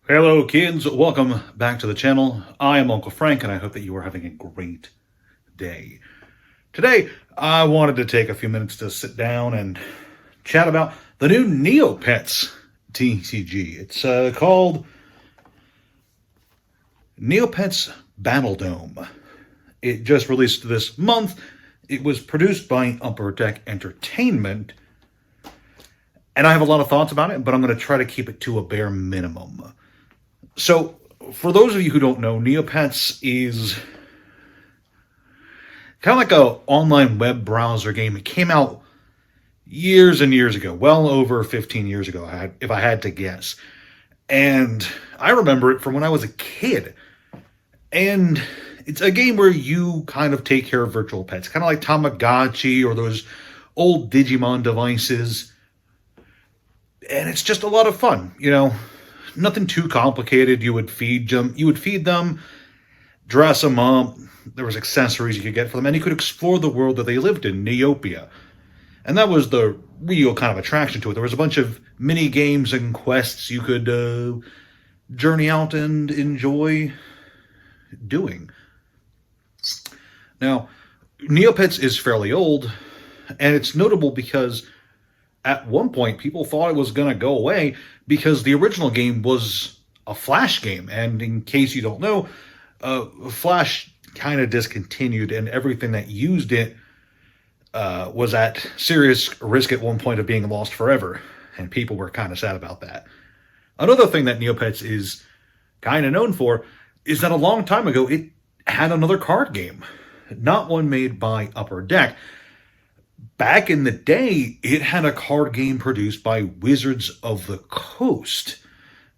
Hello kids, welcome back to the channel. I am Uncle Frank and I hope that you are having a great day. Today, I wanted to take a few minutes to sit down and chat about the new Neopets TCG. It's called Neopets Battle Dome. It just released this month. It was produced by Upper Deck Entertainment, and I have a lot of thoughts about it, but I'm going to try to keep it to a bare minimum. So, for those of you who don't know, Neopets is kind of like a online web browser game. It came out years and years ago, well over 15 years ago, if I had to guess. And I remember it from when I was a kid. And it's a game where you kind of take care of virtual pets, kind of like Tamagotchi or those old Digimon devices. And it's just a lot of fun, nothing too complicated. You would feed them, dress them up. There was accessories you could get for them, and you could explore the world that they lived in, Neopia. And that was the real kind of attraction to it. There was a bunch of mini games and quests you could journey out and enjoy doing. Now, Neopets is fairly old, and it's notable because at one point people thought it was going to go away because the original game was a Flash game. And in case you don't know, Flash kind of discontinued, and everything that used it was at serious risk at one point of being lost forever. And people were kind of sad about that. Another thing that Neopets is kind of known for is that a long time ago it had another card game, not one made by Upper Deck. Back in the day, it had a card game produced by Wizards of the Coast,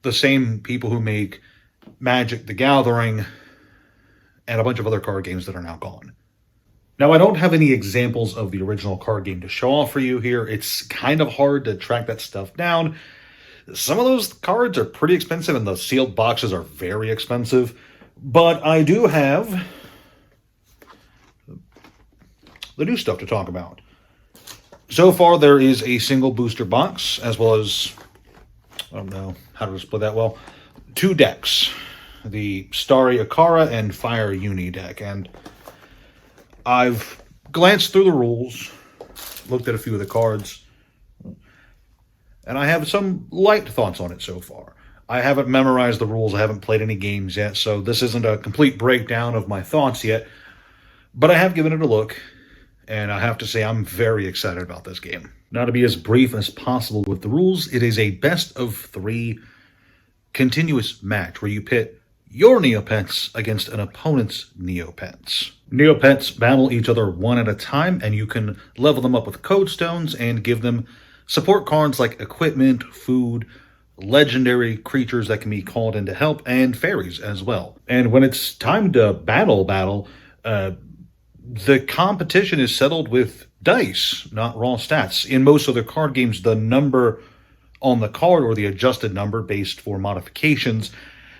the same people who make Magic the Gathering and a bunch of other card games that are now gone. Now, I don't have any examples of the original card game to show off for you here. It's kind of hard to track that stuff down. Some of those cards are pretty expensive, and the sealed boxes are very expensive. But I do have the new stuff to talk about. So far, there is a single booster box, as well as, I don't know how to display that well, 2 decks. The Starry Akara and Fire Uni deck. And I've glanced through the rules, looked at a few of the cards, and I have some light thoughts on it so far. I haven't memorized the rules, I haven't played any games yet, so this isn't a complete breakdown of my thoughts yet, but I have given it a look. And I have to say, I'm very excited about this game. Now, to be as brief as possible with the rules, it is a best-of-3 continuous match where you pit your Neopets against an opponent's Neopets. Neopets battle each other one at a time, and you can level them up with code stones and give them support cards like equipment, food, legendary creatures that can be called in to help, and fairies as well. And when it's time to battle, the competition is settled with dice, not raw stats. In most other card games, the number on the card, or the adjusted number based for modifications,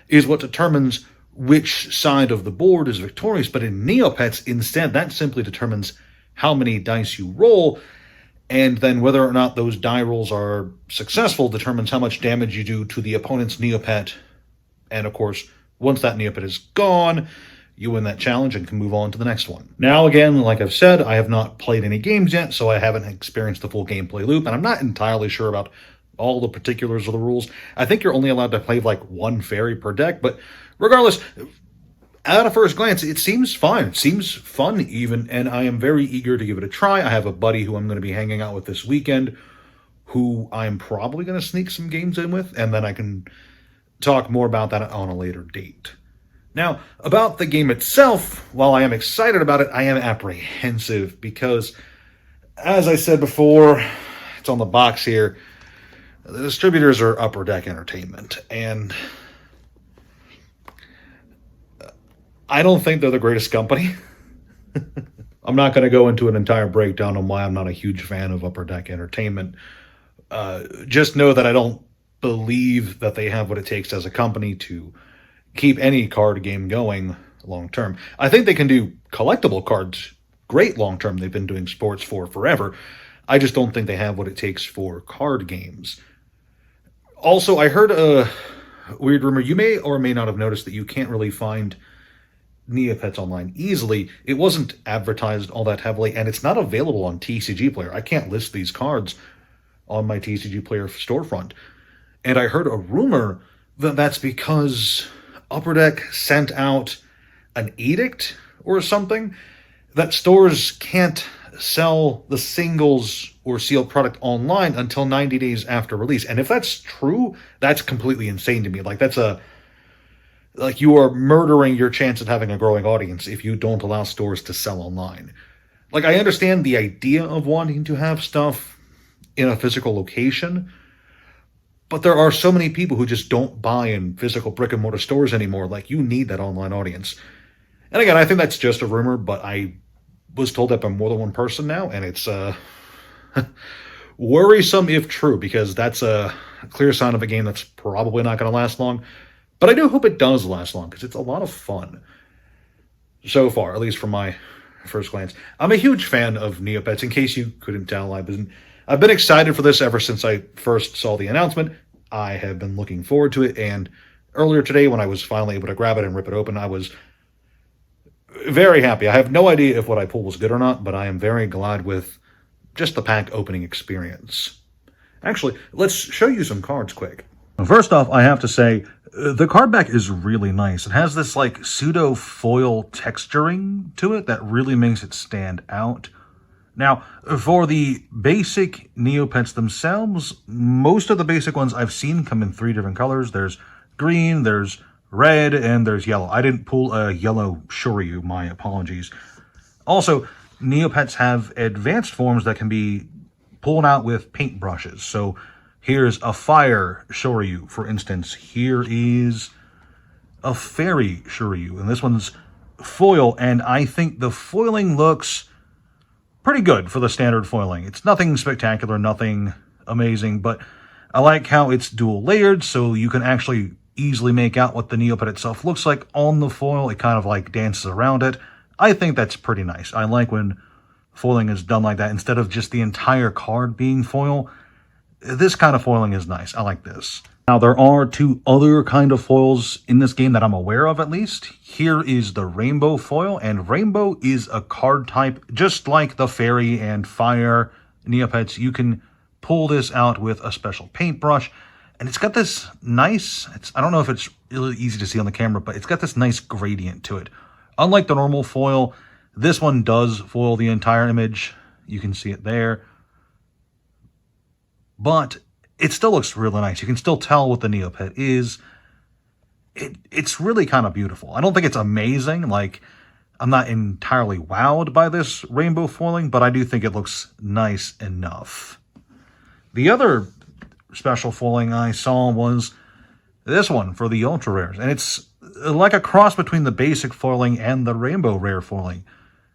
is what determines which side of the board is victorious. But in Neopets, instead, that simply determines how many dice you roll, and then whether or not those die rolls are successful determines how much damage you do to the opponent's Neopet. And of course, once that Neopet is gone, you win that challenge and can move on to the next one. Now, again, like I've said, I have not played any games yet, so I haven't experienced the full gameplay loop, and I'm not entirely sure about all the particulars of the rules. I think you're only allowed to play like 1 fairy per deck, but regardless, at a first glance, it seems fine. It seems fun even, and I am very eager to give it a try. I have a buddy who I'm going to be hanging out with this weekend, who I'm probably going to sneak some games in with, and then I can talk more about that on a later date. Now, about the game itself, while I am excited about it, I am apprehensive because, as I said before, it's on the box here, the distributors are Upper Deck Entertainment, and I don't think they're the greatest company. I'm not going to go into an entire breakdown on why I'm not a huge fan of Upper Deck Entertainment. Just know that I don't believe that they have what it takes as a company to keep any card game going long term. I think they can do collectible cards great long term. They've been doing sports for forever. I just don't think they have what it takes for card games. Also, I heard weird rumor. You may or may not have noticed that you can't really find Neopets online easily. It wasn't advertised all that heavily, and it's not available on TCG Player. I can't list these cards on my TCG Player storefront. And I heard a rumor that that's because Upper Deck sent out an edict or something that stores can't sell the singles or sealed product online until 90 days after release. And if that's true, that's completely insane to me. Like you are murdering your chance of having a growing audience if you don't allow stores to sell online. Like, I understand the idea of wanting to have stuff in a physical location, but there are so many people who just don't buy in physical brick and mortar stores anymore. Like, you need that online audience. And again, I think that's just a rumor, but I was told that by more than one person now, and it's worrisome if true, because that's a clear sign of a game that's probably not going to last long. But I do hope it does last long, because it's a lot of fun. So far, at least from my first glance. I'm a huge fan of Neopets. In case you couldn't tell, I've been excited for this ever since I first saw the announcement. I have been looking forward to it, and earlier today, when I was finally able to grab it and rip it open, I was very happy. I have no idea if what I pulled was good or not, but I am very glad with just the pack opening experience. Actually, let's show you some cards quick. First off, I have to say, the card back is really nice. It has this like pseudo foil texturing to it that really makes it stand out. Now, for the basic Neopets themselves, most of the basic ones I've seen come in 3 different colors. There's green, there's red, and there's yellow. I didn't pull a yellow Shoryu, my apologies. Also, Neopets have advanced forms that can be pulled out with paintbrushes. So here's a fire Shoryu, for instance. Here is a fairy Shoryu, and this one's foil, and I think the foiling looks pretty good for the standard foiling. It's nothing spectacular, nothing amazing, but I like how it's dual layered, so you can actually easily make out what the Neopet itself looks like on the foil. It kind of like dances around it. I think that's pretty nice. I like when foiling is done like that instead of just the entire card being foil. This kind of foiling is nice. I like this. Now, there are 2 other kind of foils in this game that I'm aware of, at least. Here is the rainbow foil, and rainbow is a card type just like the fairy and fire Neopets. You can pull this out with a special paintbrush, and it's got this nice, I don't know if it's really easy to see on the camera, but it's got this nice gradient to it. Unlike the normal foil, this one does foil the entire image. You can see it there. But it still looks really nice. You can still tell what the Neopet is. It's really kind of beautiful. I don't think it's amazing. Like, I'm not entirely wowed by this rainbow foiling, but I do think it looks nice enough. The other special foiling I saw was this one for the ultra rares, and it's like a cross between the basic foiling and the rainbow rare foiling.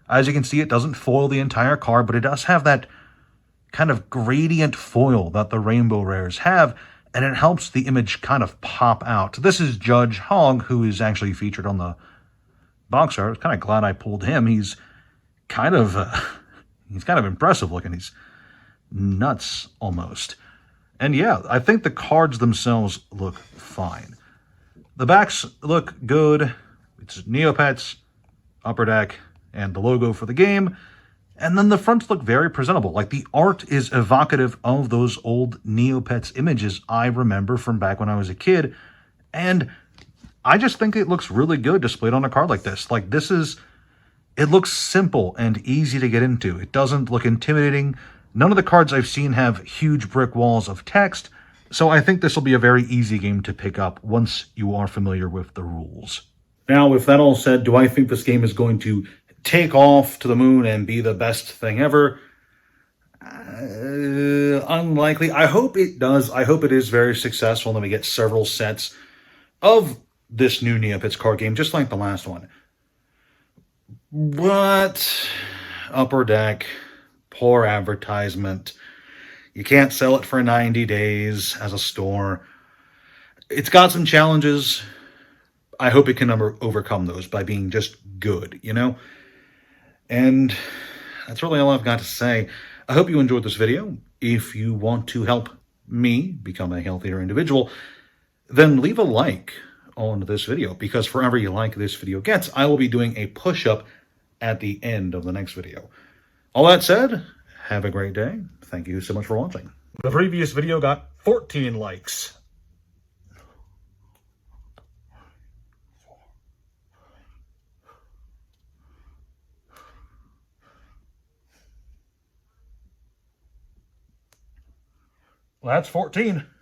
As you can see, it doesn't foil the entire card, but it does have that kind of gradient foil that the rainbow rares have, and it helps the image kind of pop out. This is Judge Hogg, who is actually featured on the box art. I was kind of glad I pulled him. He's kind of impressive looking. He's nuts almost. And yeah, I think the cards themselves look fine. The backs look good. It's Neopets, Upper Deck, and the logo for the game. And then the fronts look very presentable. Like, the art is evocative of those old Neopets images I remember from back when I was a kid. And I just think it looks really good displayed on a card like this. Like, it looks simple and easy to get into. It doesn't look intimidating. None of the cards I've seen have huge brick walls of text. So I think this will be a very easy game to pick up once you are familiar with the rules. Now, with that all said, do I think this game is going to take off to the moon and be the best thing ever? Unlikely. I hope it does. I hope it is very successful and then we get several sets of this new Neopets card game, just like the last one. But Upper Deck, poor advertisement. You can't sell it for 90 days as a store. It's got some challenges. I hope it can overcome those by being just good, you know? And that's really all I've got to say. I hope you enjoyed this video. If you want to help me become a healthier individual, then leave a like on this video, because for every like this video gets, I will be doing a push-up at the end of the next video. All that said, have a great day. Thank you so much for watching. The previous video got 14 likes. Well, that's 14.